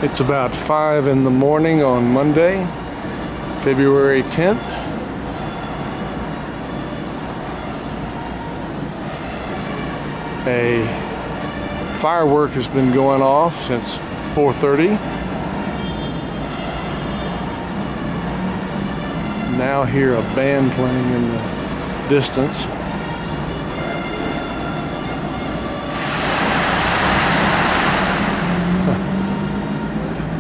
It's about 5 in the morning on Monday, February 10th. A firework has been going off since 4:30. Now hear a band playing in the distance.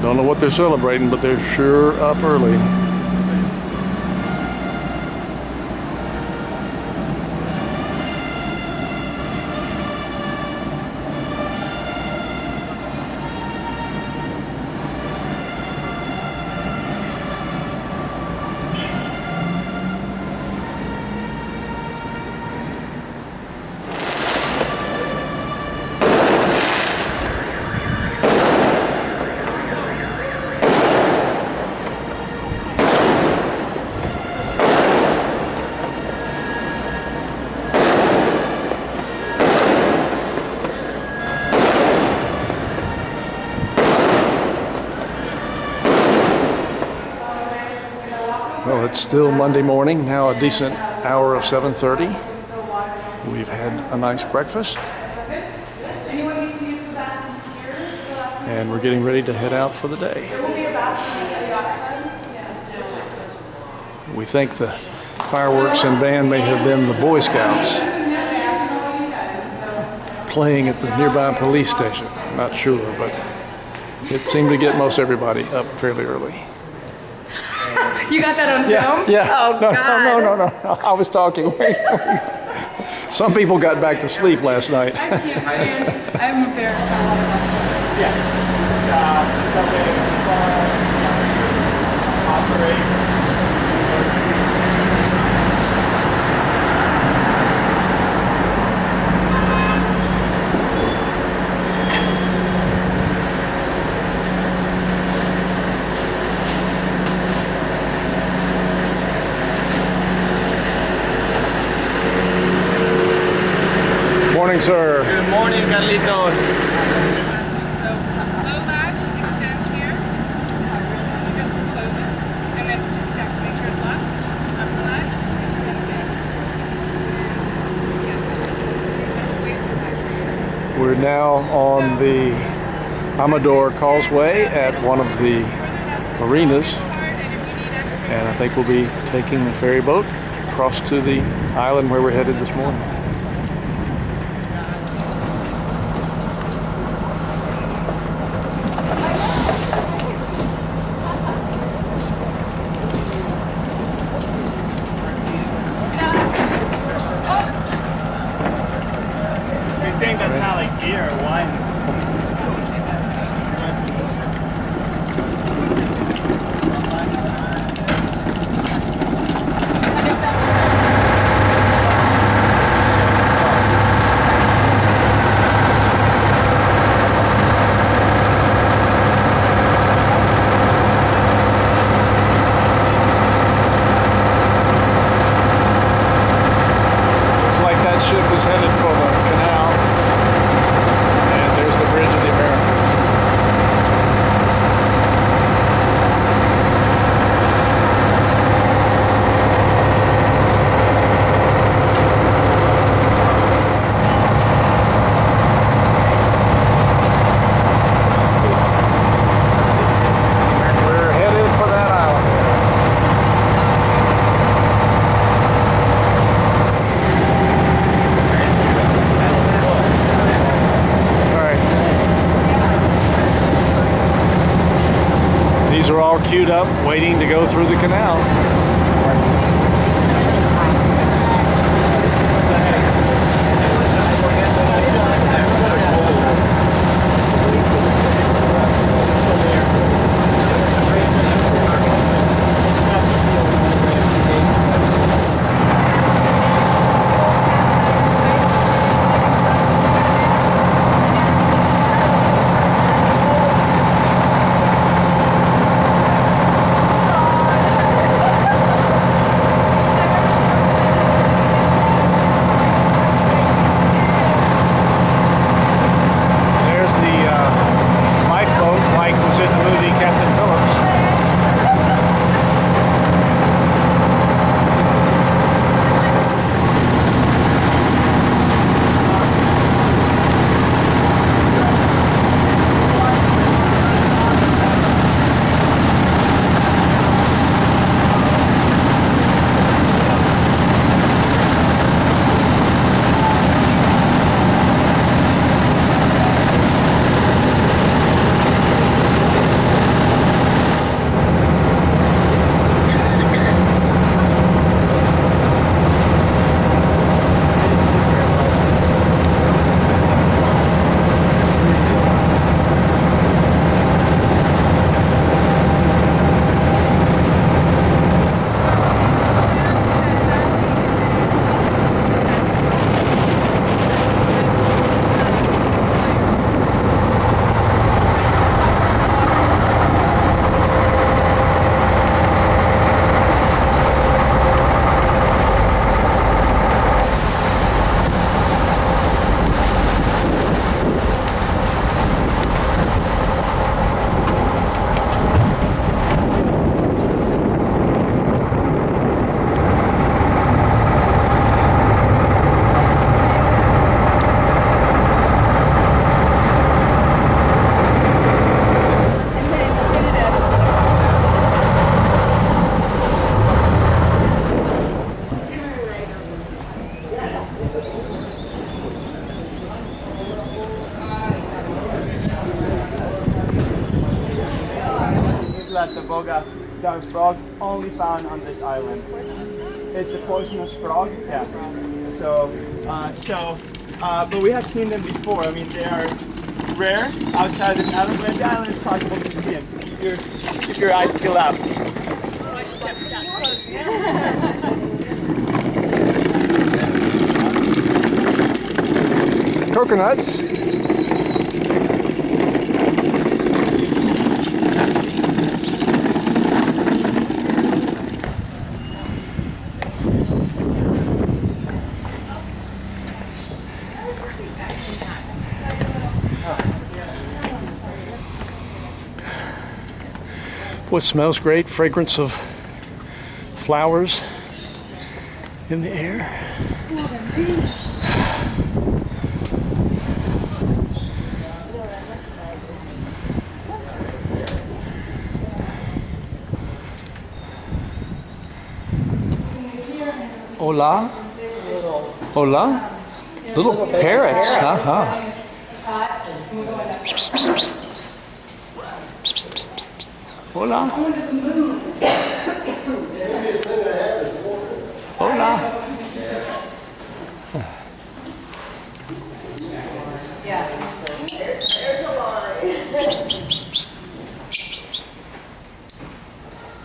Don't know what they're celebrating, but they're sure up early. Well, it's still Monday morning, now a decent hour of 7:30. We've had a nice breakfast. And we're getting ready to head out for the day. We think the fireworks and band may have been the Boy Scouts playing at the nearby police station. Not sure, but it seemed to get most everybody up fairly early. You got that on film? Yeah. Oh, no, God. No. I was talking. Some people got back to sleep last night. I can't stand. I'm embarrassed. Morning, sir. Good morning, Carlitos. So, low latch extends here. You just close it, and then just check to make sure it's locked. Upper latch extends there. We're now on the Amador Causeway at one of the marinas, and I think we'll be taking the ferry boat across to the island where we're headed this morning. That's not like beer or wine. Looks like that ship is headed for the canal. And there's the Bridge of the Americas. We're headed for that island. All right. These are all queued up, waiting to go through the canal. that the boga dog frog only found on this island. It's a poisonous frog. Yeah. So, but we have seen them before. I mean, they are rare outside this island, but the island is possible to see them. Keep your eyes peeled out. Coconuts. What smells great? Fragrance of flowers in the air. Hola. Hola. Little parrots. Uh-huh. Hola. Hola.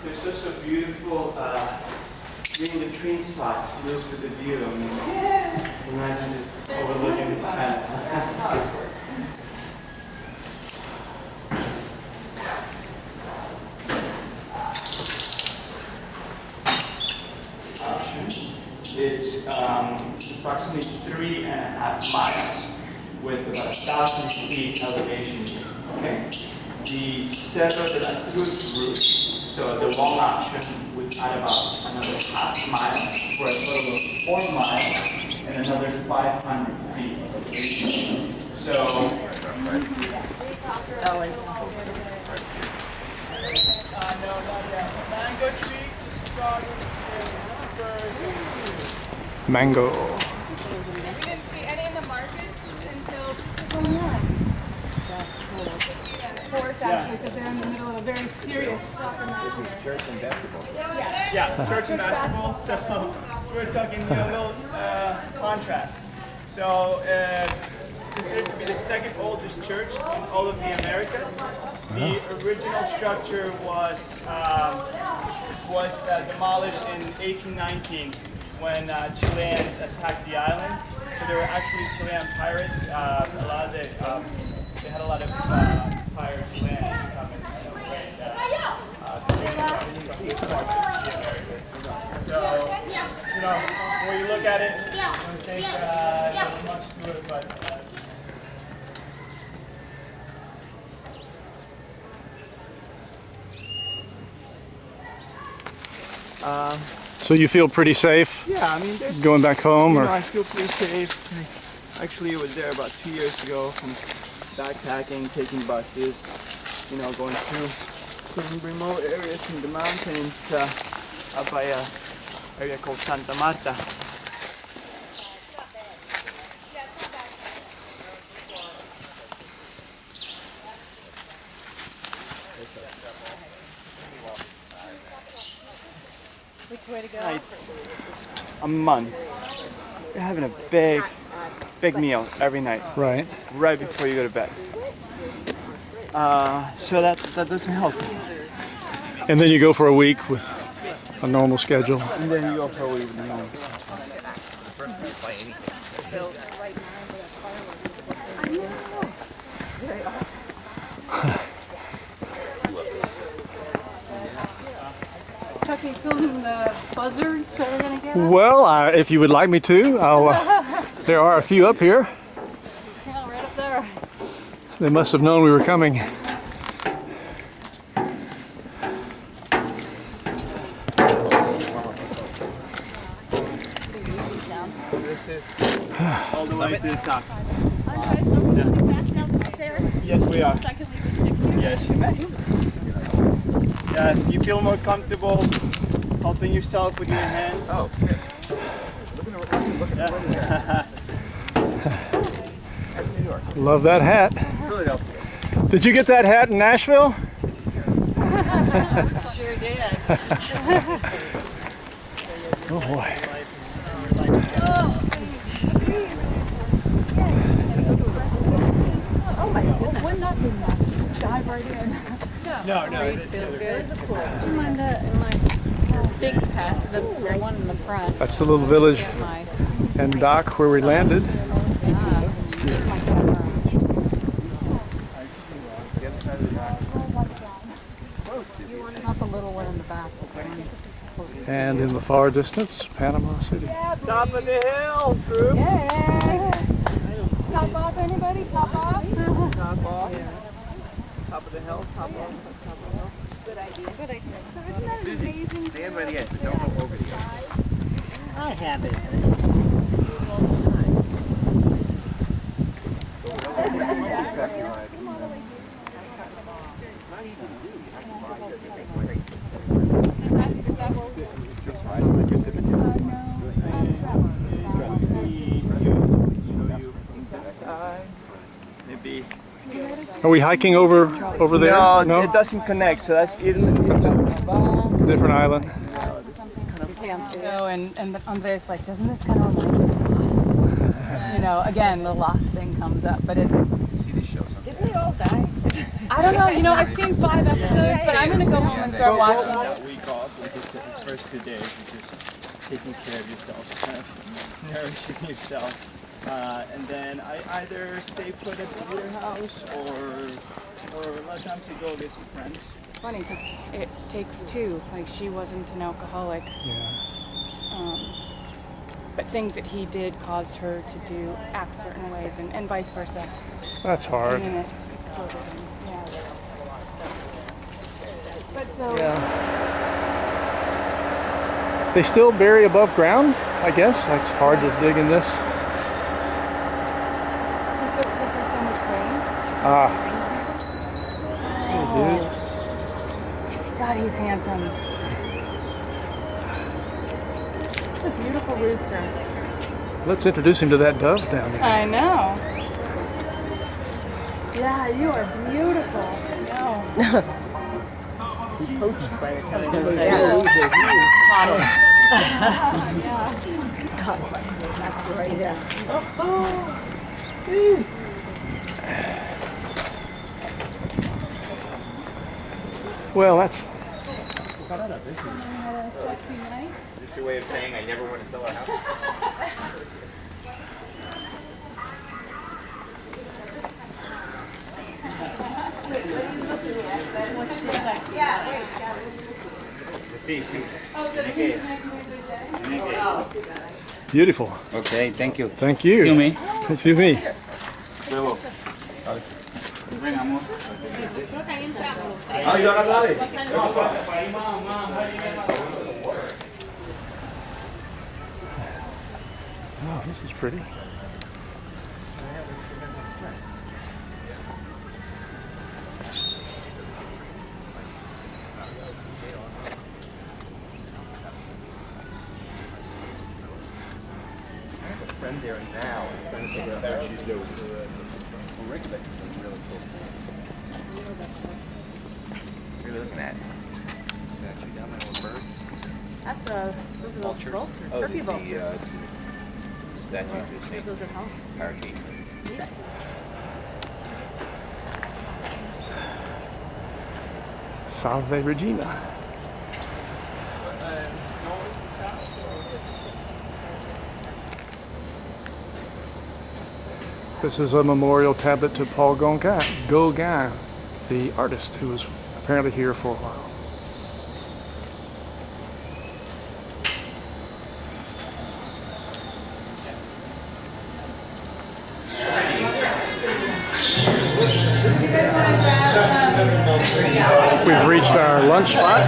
There's such a beautiful green latrine spots. Those with the view. I mean, imagine just overlooking the planet. It's approximately 3.5 miles with about 1,000 feet elevation. Okay. The Cerro de la Cruz route, so the long option, would add about another half mile for a total of 4 miles and another 500 feet of elevation. So. Mango tree started Mango. We didn't see any in the markets until forest actually, because they're in the middle of a very serious soccer match here. church and basketball. Yeah, church and basketball. So we're talking a little contrast. So considered to be the second oldest church in all of the Americas. The original structure was demolished in 1819 when Chileans attacked the island. So there were actually Chilean pirates. They had a lot of pirate Chileans come and raid the Americas. So, when you look at it, you don't think there's much to it, but So you feel pretty safe yeah, I mean, there's going back home, or I feel pretty safe. Actually, I was there about 2 years ago from backpacking, taking buses, going through some remote areas in the mountains up by an area called Santa Marta. Which way to go? It's a month. You're having a big meal every night, right? right before you go to bed. So that doesn't help. And then you go for a week with a normal schedule. And then you go for a week with the normal. Chuck, you filming the buzzards that we're gonna get? Well, if you would like me to, there are a few up here. Yeah, right up there. They must have known we were coming. This is all the way to the top. Back down the stairs. Yes, we are. So I can leave the sticks here. Yes, you may. Yeah, if you feel more comfortable helping yourself with your hands. Oh, yeah. Look at that. New York. Love that hat. Philadelphia. Did you get that hat in Nashville? Sure did. Oh boy. Oh my goodness. Wouldn't that be nice? Just dive right in. Feels good. Do you mind my big path, the one in the front? That's the little village Get my and dock where we landed. get my camera. Not the little one in the back. But the one And in the far distance, Panama City. Top of the hill, group. Yay! Top off, anybody? Top off? Top off. Top of the hill. Top off. Top of the hill. Good idea. Good idea. So isn't that an amazing? Stand by the edge, but don't go over the edge. I have it. Maybe. Are we hiking over there? No, it doesn't connect, so that's Italy. Different island. No, and Andres like, doesn't this kind of remind you of Lost? You know, again, the Lost thing comes up, but it's. See these shows. Did we all die? I don't know. You know, I've seen 5 episodes, but I'm gonna go home and start watching. That week off, like the first 2 days, is just taking care of yourself, kind of nourishing yourself. And then I either stay put at the other house or a lot of times I go visit friends. It's funny because it takes 2. Like she wasn't an alcoholic, but things that he did caused her to act certain ways, and vice versa. That's I hard. mean, it's still good. Yeah. But so. They still bury above ground, I guess. It's hard to dig in this. Because there's so much rain. God, he's handsome. It's a beautiful rooster. Let's introduce him to that dove down there. I know. Yeah, you are beautiful. No. Poached by the time. That's right. Yeah. Well, that's Just your way of saying I never want to sell our house. beautiful. Okay, thank you. Thank you. Excuse me. Excuse me. Oh, this is pretty. Friend there now. Trying to figure out what she's doing. Well, Rick thinks it's really cool. What are you looking at? Statue down there with birds. That's those are those vultures, turkey vultures. Statue to St. Those at home. Parakeet. Salve Regina. This is a memorial tablet to Paul Gauguin, the artist who was apparently here for a while. We've reached our lunch spot.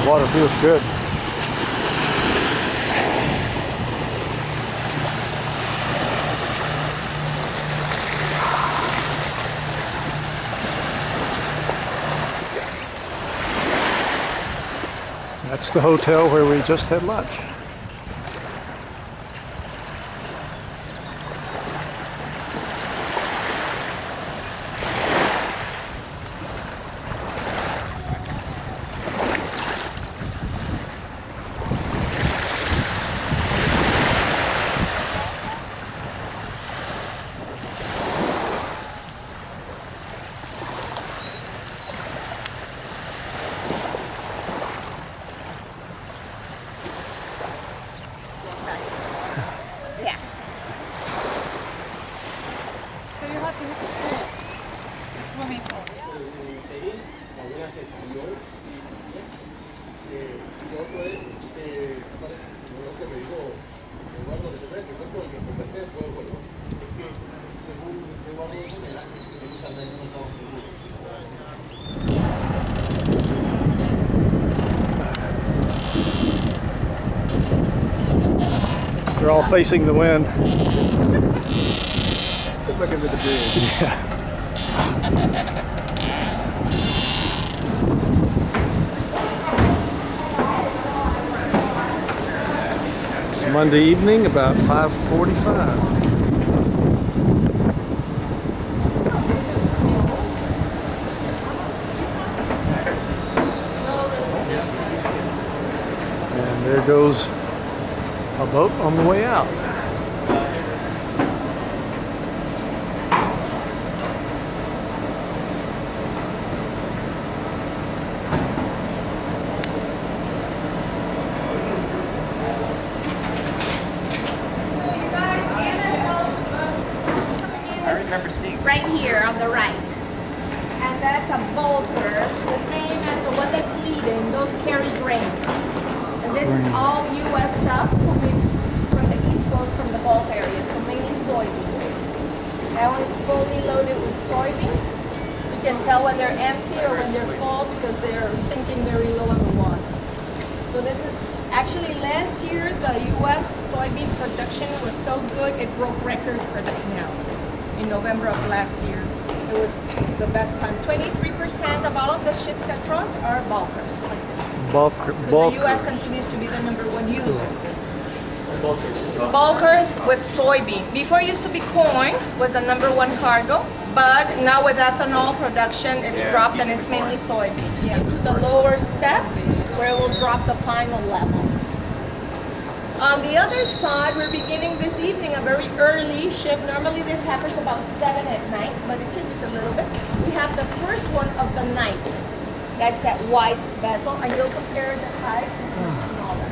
the water feels good. That's the hotel where we just had lunch. So you're lucky with the pool. Swimming pool. They're all facing the wind. Look into the bridge. Yeah. It's Monday evening, about 5:45. And there goes a boat on the way out. Right here on the right. And that's a bulker, the same as the one that's leading, those carry grains. And this is all U.S. stuff coming from the East Coast, from the Gulf area, so mainly soybean. That one's fully loaded with soybean. You can tell when they're empty or when they're full because they're sinking very low in the water. So this is, actually last year the U.S. soybean production was so good it broke records for the canal. In November of last year. It was the best time. 23% of all of the ships that cross are bulkers like this. Bulk. The U.S. continues to be the #1 user. Bulkers with soybean. Before it used to be corn was the #1 cargo, but now with ethanol production it's dropped and it's mainly soybean. Yeah, to the lower step where it will drop the final level. On the other side, we're beginning this evening a very early shift. Normally this happens about 7 at night, but it changes a little bit. We have the first one of the night. That's that white vessel, and you'll compare the height and all that.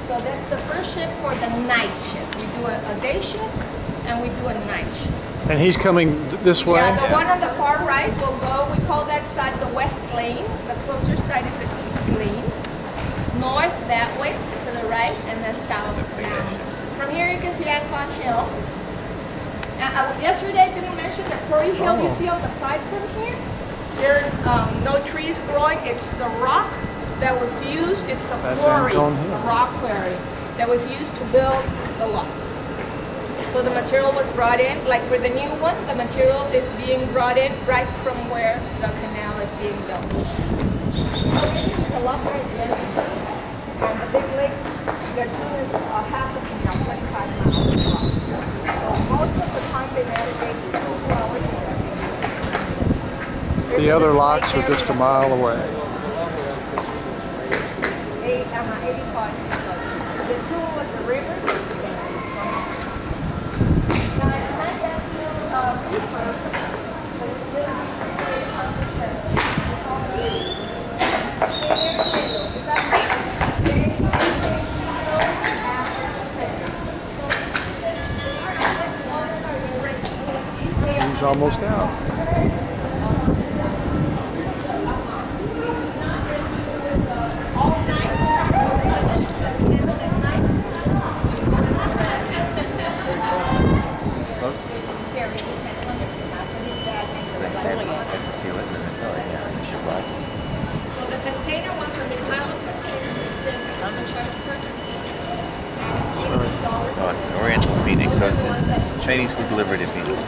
So that's the first shift for the night shift. We do a day shift, and we do a night shift. And he's coming this way? Yeah, the one on the far right will go, we call that side the west lane. The closer side is the east lane. North that way to the right, and then south down. From here you can see Ancon Hill. Yesterday I didn't mention that Quarry Hill you see on the side from here. There are no trees growing. It's the rock that was used. It's a quarry, a rock quarry that was used to build the locks. So the material was brought in, like for the new one, the material is being brought in right from where the canal is being built. So this is the lock right there. And the big lake, the two is half the canal, 25 miles long. So most of the time they navigate 2 hours. The other locks are just a mile away. 85. The two with the river. Now it's not that refurb, but it will He's almost out. So the container ones, when they pile up containers, Chinese food delivered if you need.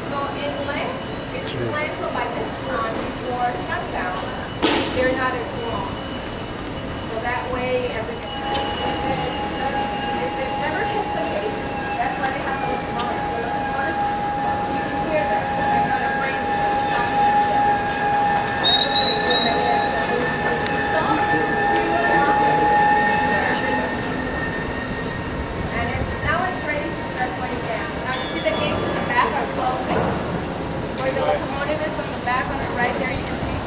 So inland, it's planned so by this time before sundown, they're not as long. So that way, as it they've never hit the gates. That's why they have to look on. So locomotives, you can hear them. They're gonna bring stuff to the ship. And now it's ready to start going down. Now you see the gates in the back are closing. Where the locomotive is on the back on the right there, you can see.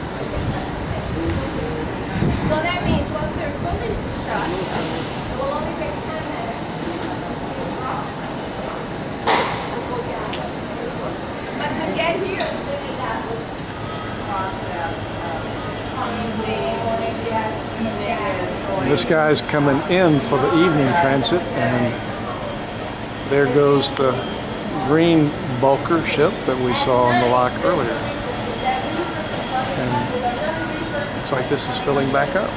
So that means once they're fully shut, it will only take 10 minutes. But to get here, really that was process. This guy's coming in for the evening transit, and there goes the green bulker ship that we saw on the lock earlier. And looks like this is filling back up.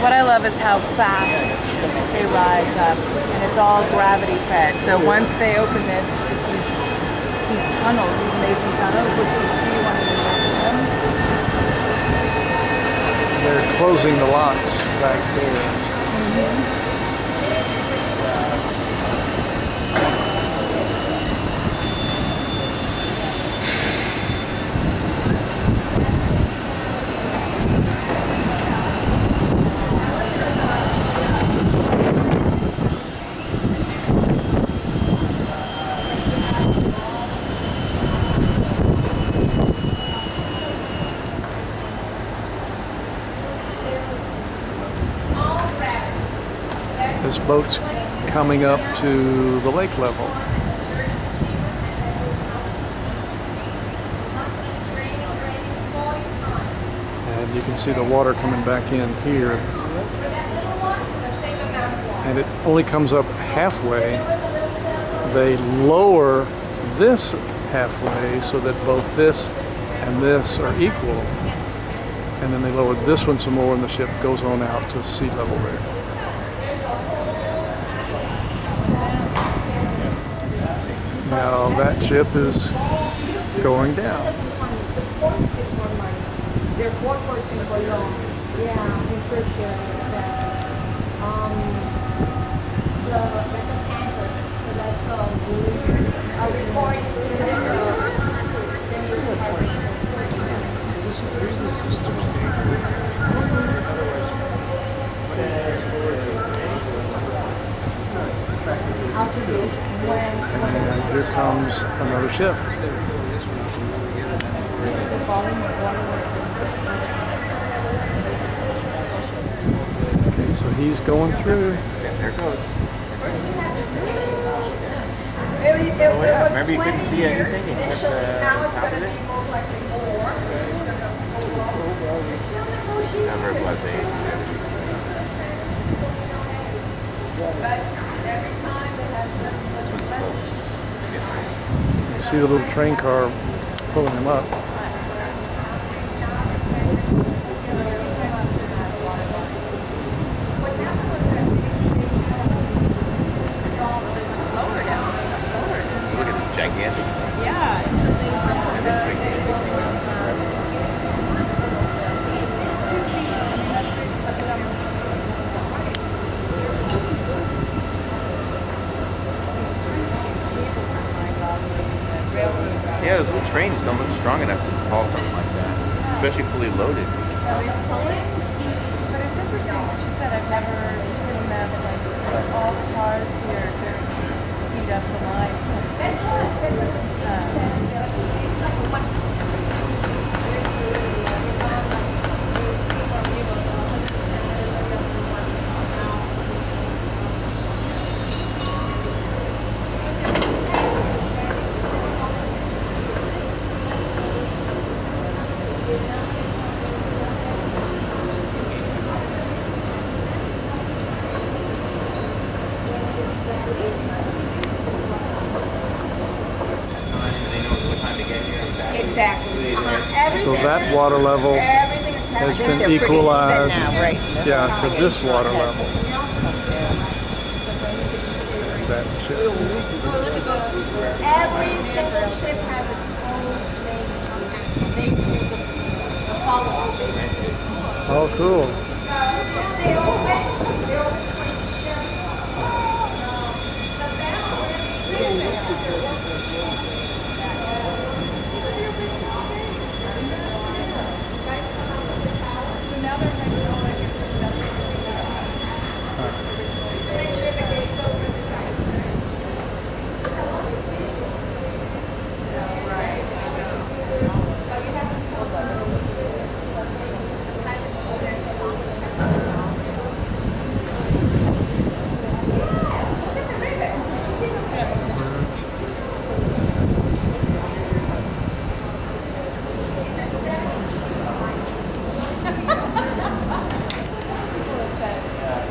What I love is how fast they rise up, and it's all gravity fed. So once they open this, it's just these tunnels, these amazing tunnels, which you see one of the them. They're closing the locks back there. This boat's coming up to the lake level. And you can see the water coming back in here. And it only comes up halfway. They lower this halfway so that both this and this are equal. And then they lower this one some more and the ship goes on out to sea level there. Now that ship is going down. They're 4% below. Yeah, in Trisha. That's a tanker. So that's a report. And here comes another ship. Okay, so he's going through. There it goes. Remember you couldn't see anything except the now it's top going of to it? be more like a four. Never was But every time they have This one's close. You see the little train car pulling him up. Look at this gigantic. Yeah, those little trains don't look strong enough to haul something like that, especially fully loaded. But it's interesting what she said. I've never seen them like all the cars here. This is speed up the line. That's exactly. So that water level has been equalized, yeah, to this water level. And that ship. Every single ship has its own name. Oh, cool. They always share.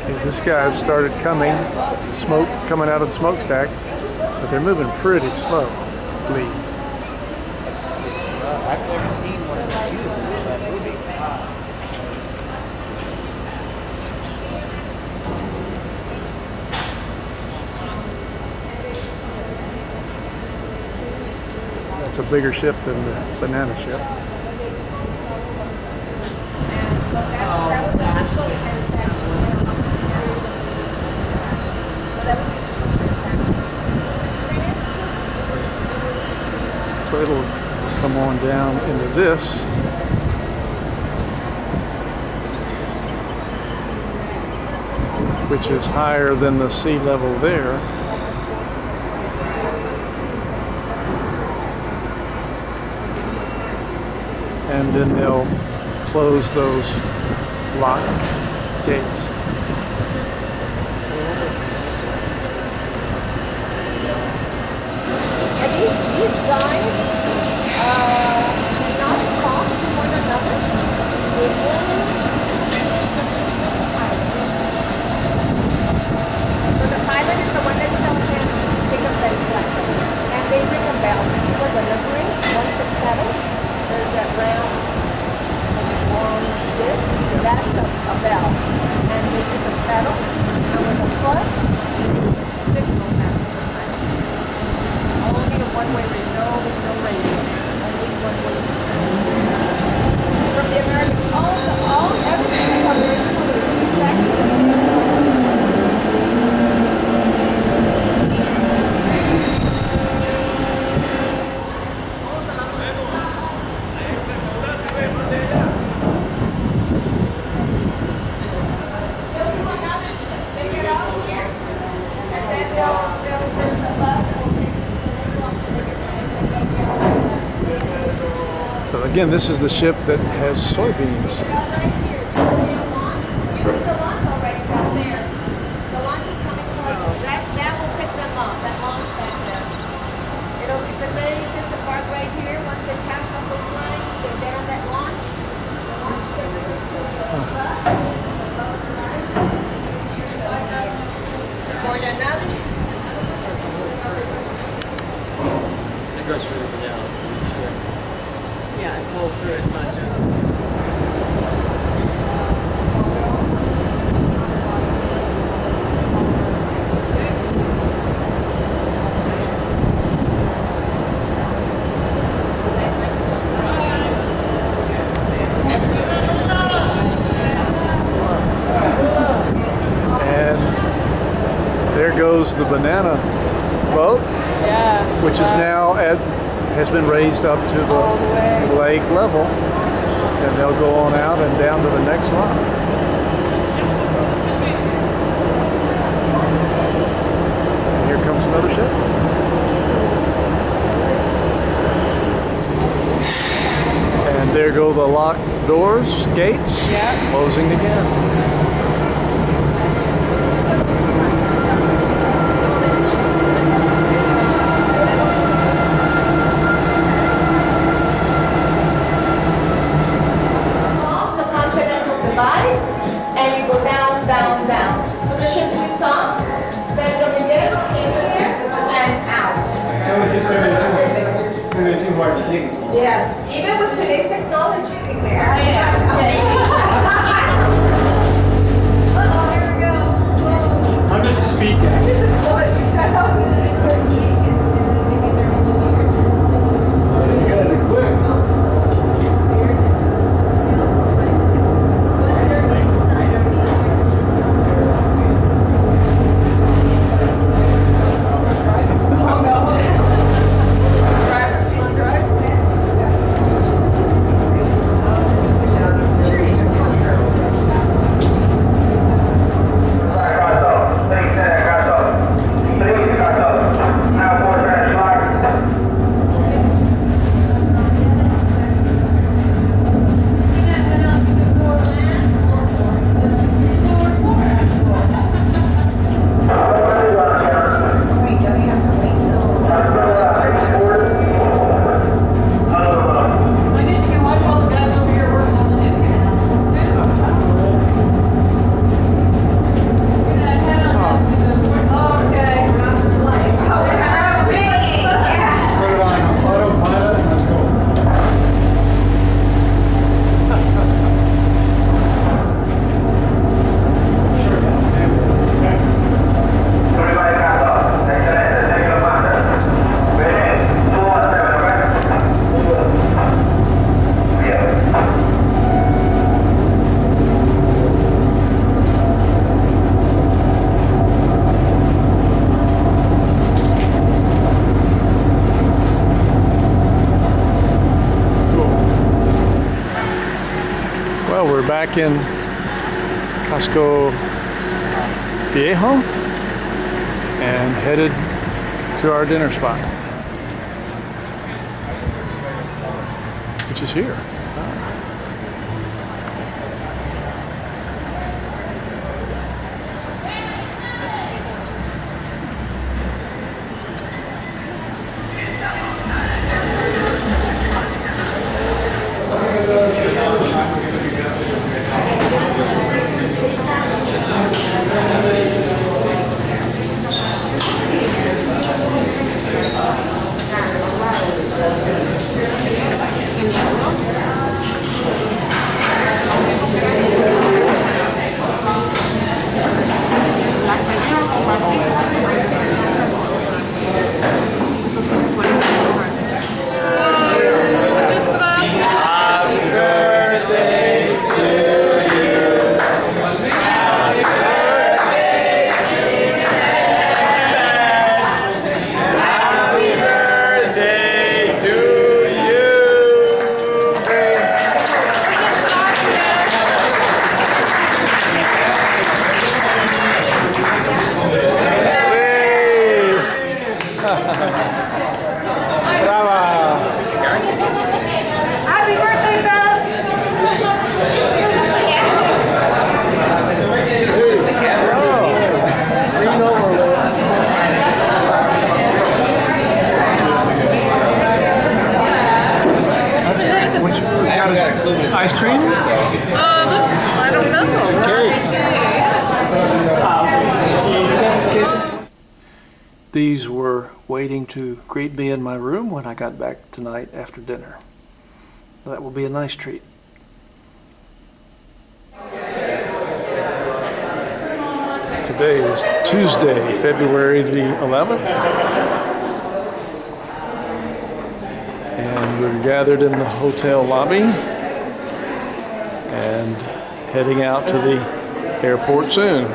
Okay, this guy has started coming, smoke coming out of the smokestack, but they're moving pretty slowly. I've never seen one of these used in that movie. That's a bigger ship than the banana ship. That's the actual transaction. So that would be the transaction. So it'll come on down into this. Which is higher than the sea level there. And then they'll close those lock gates. And these guys not talk to one another. They only so the pilot is the one that tells him to take a red flag. And they ring a bell for delivery, 167. There's that round and it warms this. That's a bell. And they use a pedal. And with a foot, signal that. Only a one-way radio, no radio. Only one-way. From the American, everything is originally exactly the same. So again, this is the ship that has soybeans. Right here, you see a launch? You see the launch already down there. The launch is coming close. That will pick them up, that launch back there. It'll be because they disembark right here. Once they pass up those lines, they're there on that launch. The launch takes them to the bus. Or another ship. It goes further down. Yeah, it's whole crew. It's not just. And there goes the banana boat, which is now has been raised up to the lake level, and they'll go on out and down to the next line. And here comes another ship. There go the locked doors, gates, closing again. Cross the continental divide, and you go down, down, down. So the ship we saw, Pedro Miguel came here and out. Yes, even with today's technology. Oh, here we go. I'm just speaking. The slowest Well, we're back in Casco Viejo and headed to our dinner spot, which is here. Happy birthday, Ice cream? I don't know. These were waiting to greet me in my room when I got back tonight after dinner. That will be a nice treat. Today is Tuesday, February the 11th. And we're gathered in the hotel lobby and heading out to the airport soon.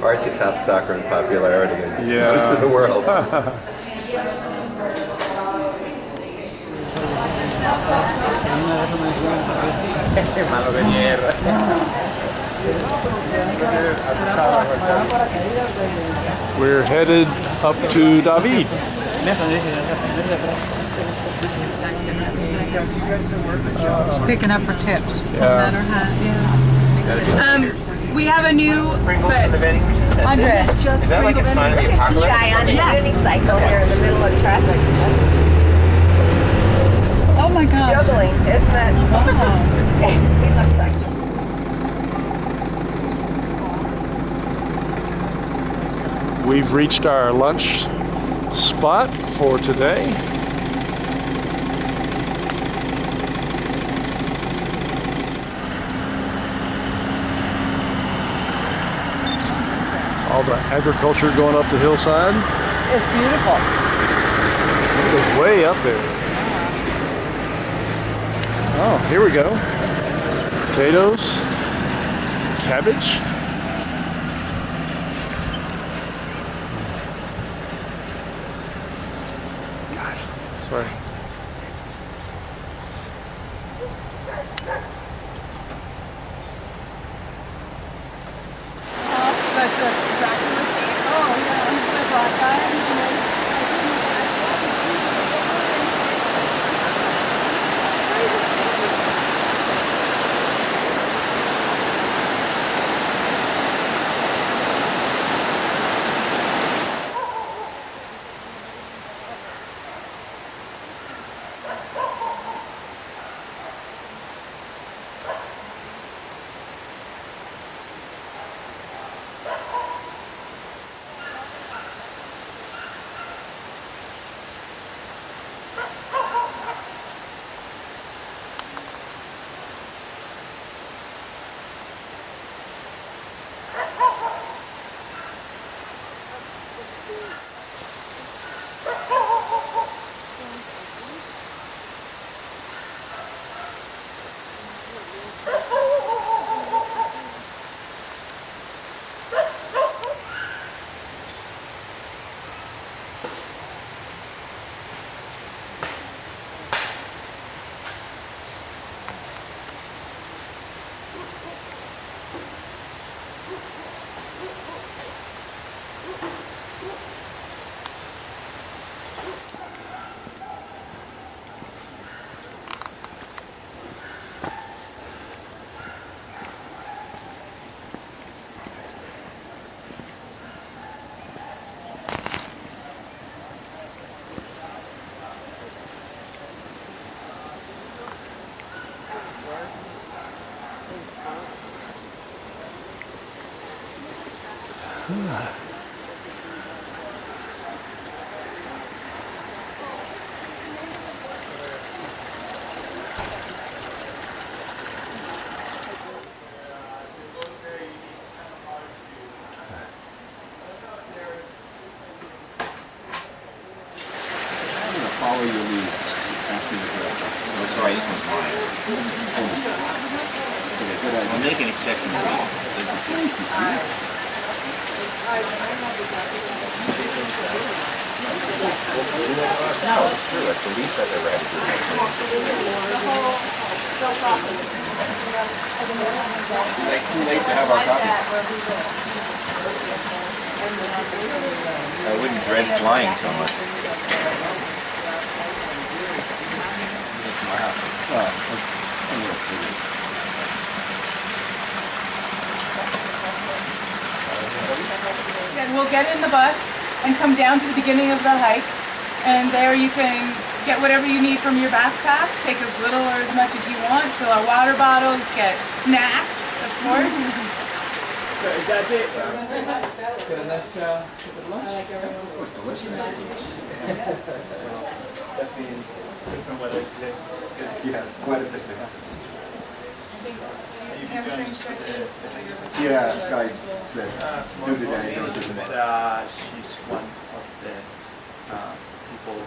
Hard to top soccer in popularity in Yeah. most of the world. Malo de mierda. We're headed up to David. Picking up her tips. Yeah. We have a new, but Andres, Is that like a sign of the apocalypse? Guy on a unicycle here in the middle of traffic. oh my gosh. Juggling, isn't that? He looks like We've reached our lunch spot for today. All the agriculture going up the hillside. It's beautiful. It goes way up there. Oh, here we go. Potatoes, cabbage. Gosh, sorry. Follow your lead. Ask me the question. Oh, sorry, this one's mine. I'll make an exception for No, it's true. It's the least I've ever had to do. Too late to have our coffee. I wouldn't dread flying so much. And we'll get in the bus and come down to the beginning of the hike, and there you can get whatever you need from your backpack, take as little or as much as you want, fill our water bottles, get snacks, of course. So is that it? Get a nice trip at lunch? It's delicious. Definitely different weather today. Yes, quite a bit different. Hamstring stretches. Yeah, Sky said, do today, don't do She's today. she's one of the people,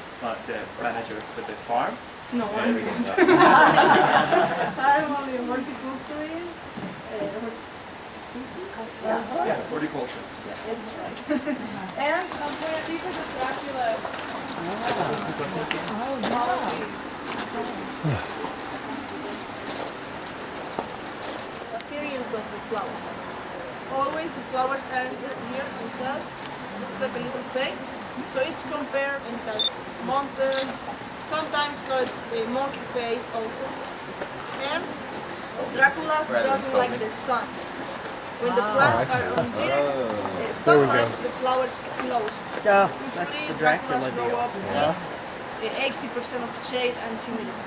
the manager for the farm. No And wonder. everything's up. I'm only horticulturist. Yeah, horticulture. It's right. And These are the Dracula. flowers. Always the flowers are here inside. Looks like a little face. So it's compared in types. Monsters, sometimes called a monkey face also. And Dracula doesn't like the sun. When the plants are on direct sunlight, the flowers close. Oh, that's Usually the Dracula Draculas grow deal. up in 80% of shade and humidity.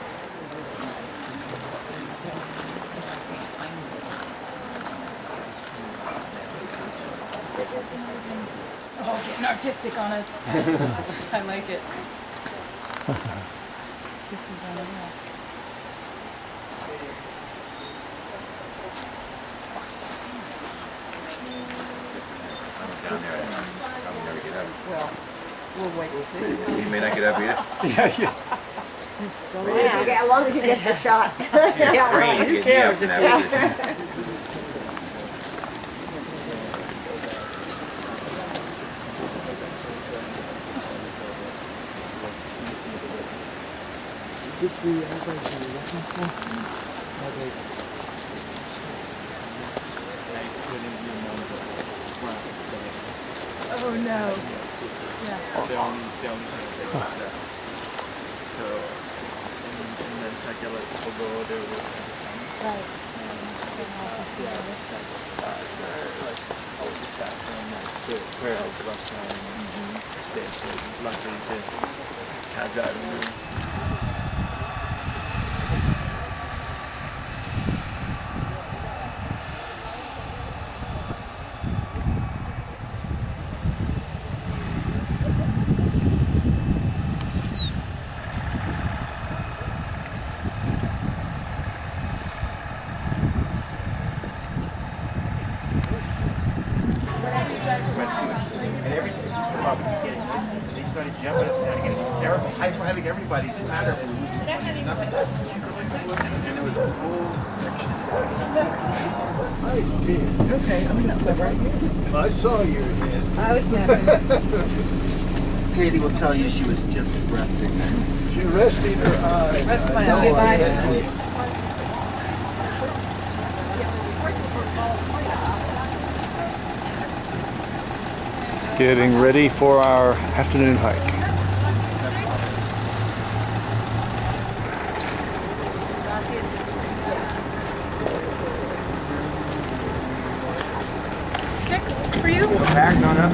Oh, getting artistic on us. I like it. This is unreal. Down there, I'll never get up. Well, we'll wait and see. You may not get up either. Yeah. Okay, as long as you get the shot. Brains who get cares me up if and everything. Oh no. Yeah. They only take that. So, and then like let people go there with Right. like all the staff from the warehouse, the restaurant, and stay. So luckily to have that room. And every time you come up, they started jumping up and down again, hysterical, high-fiving everybody. It didn't matter. It was nothing. And there was a whole section. Okay, I'm gonna sit right here. I saw your head. I was never. Katie will tell you she was just resting. She resting her eye. Rest my I know eyes. I- Getting ready for our afternoon hike. Sticks for you? Packed on up.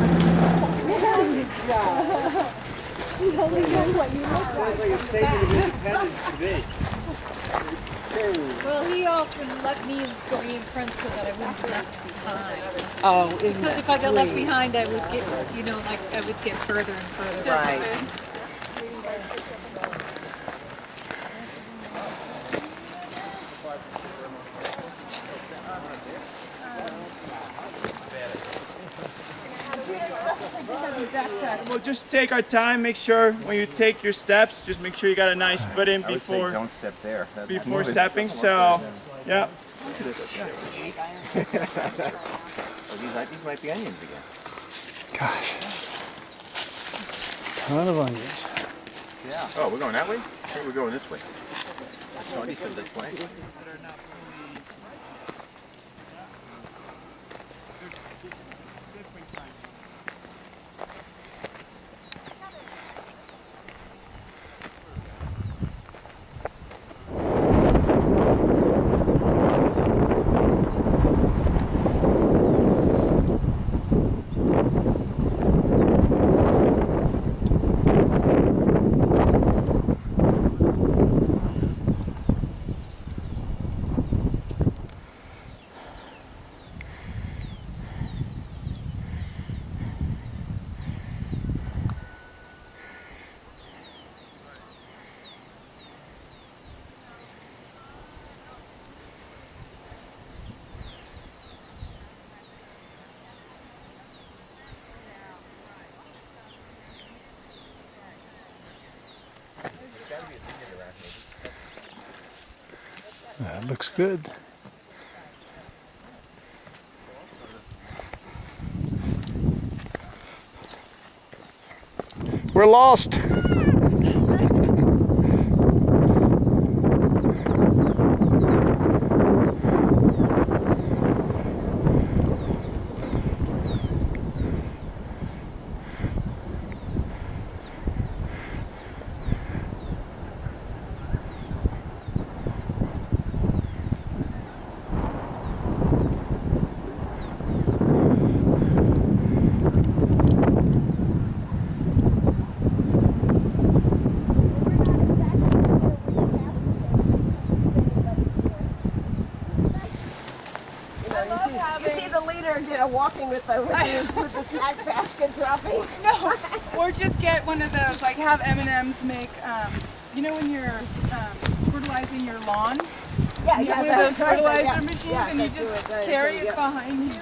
Well, he often let me go in front so that I wouldn't be left behind. Oh, isn't Because that if I got left sweet? behind, I would get, you know, like I would get further and further. Right. We'll just take our time. Make sure when you take your steps, just make sure you got a nice footing I would say before don't step there. before stepping. So, yeah. These might be onions again. Gosh. Ton of onions. Yeah. Oh, we're going that way? I think we're going this way. Tony said this way. That looks good. We're lost. kind of walking with the snack basket dropping. No, or just get one of those, like have M&Ms make, you know when you're fertilizing your lawn? Yeah, You have one of those fertilizer machines and you just carry it behind you.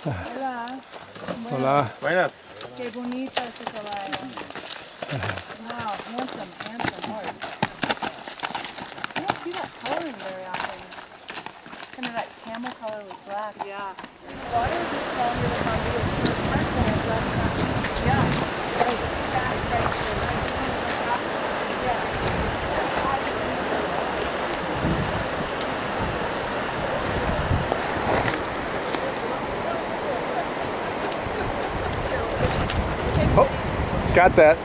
Hola. Hola. Buenas. Qué bonito este caballo. Wow, handsome horse. I don't see that coloring very often. Kind of that camel color with black. Yeah. Water is stronger than how we yeah. Oh, got that.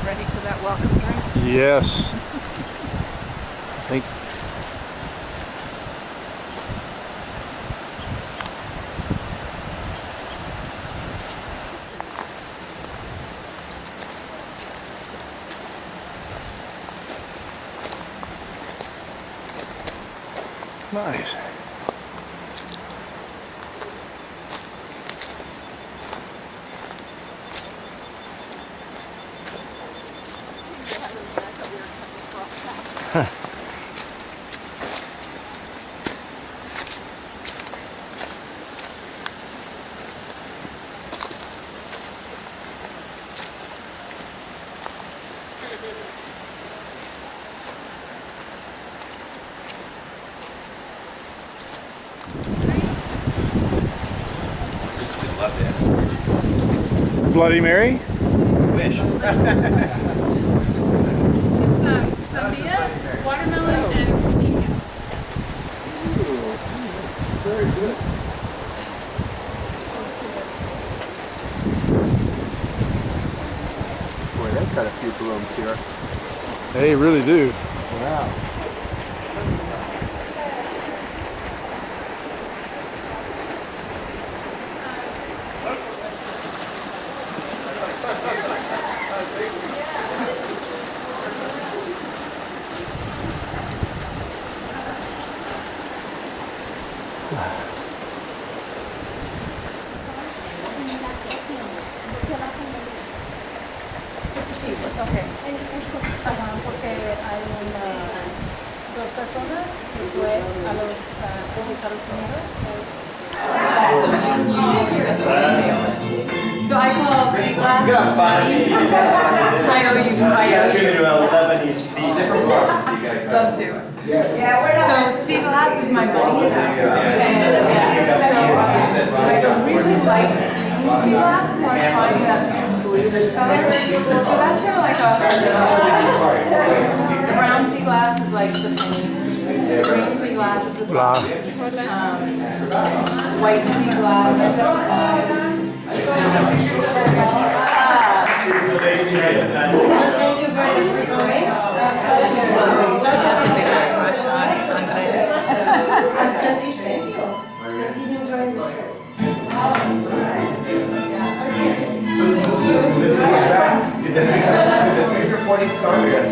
Ready for that welcome drink? Yes. I think. Nice. Bloody Mary? Wish. It's sandía, watermelon, and piña. Very good. Boy, they've got a few blooms here. They really do. Wow. Sí, okay. Porque hay dos personas que fue a los Estados Unidos. So I call sea glass money. I owe you. Lebanese feast. Love to. So sea glass is my money. And like a really light green sea glass, so I'm trying that blue color. So that's kind of like a the brown sea glass is like the pennies. The green sea glass is the Blah. white sea glass. Thank you very much for coming. That's the biggest crush on Andres. Did you enjoy the trip? Did the 3 reporting start?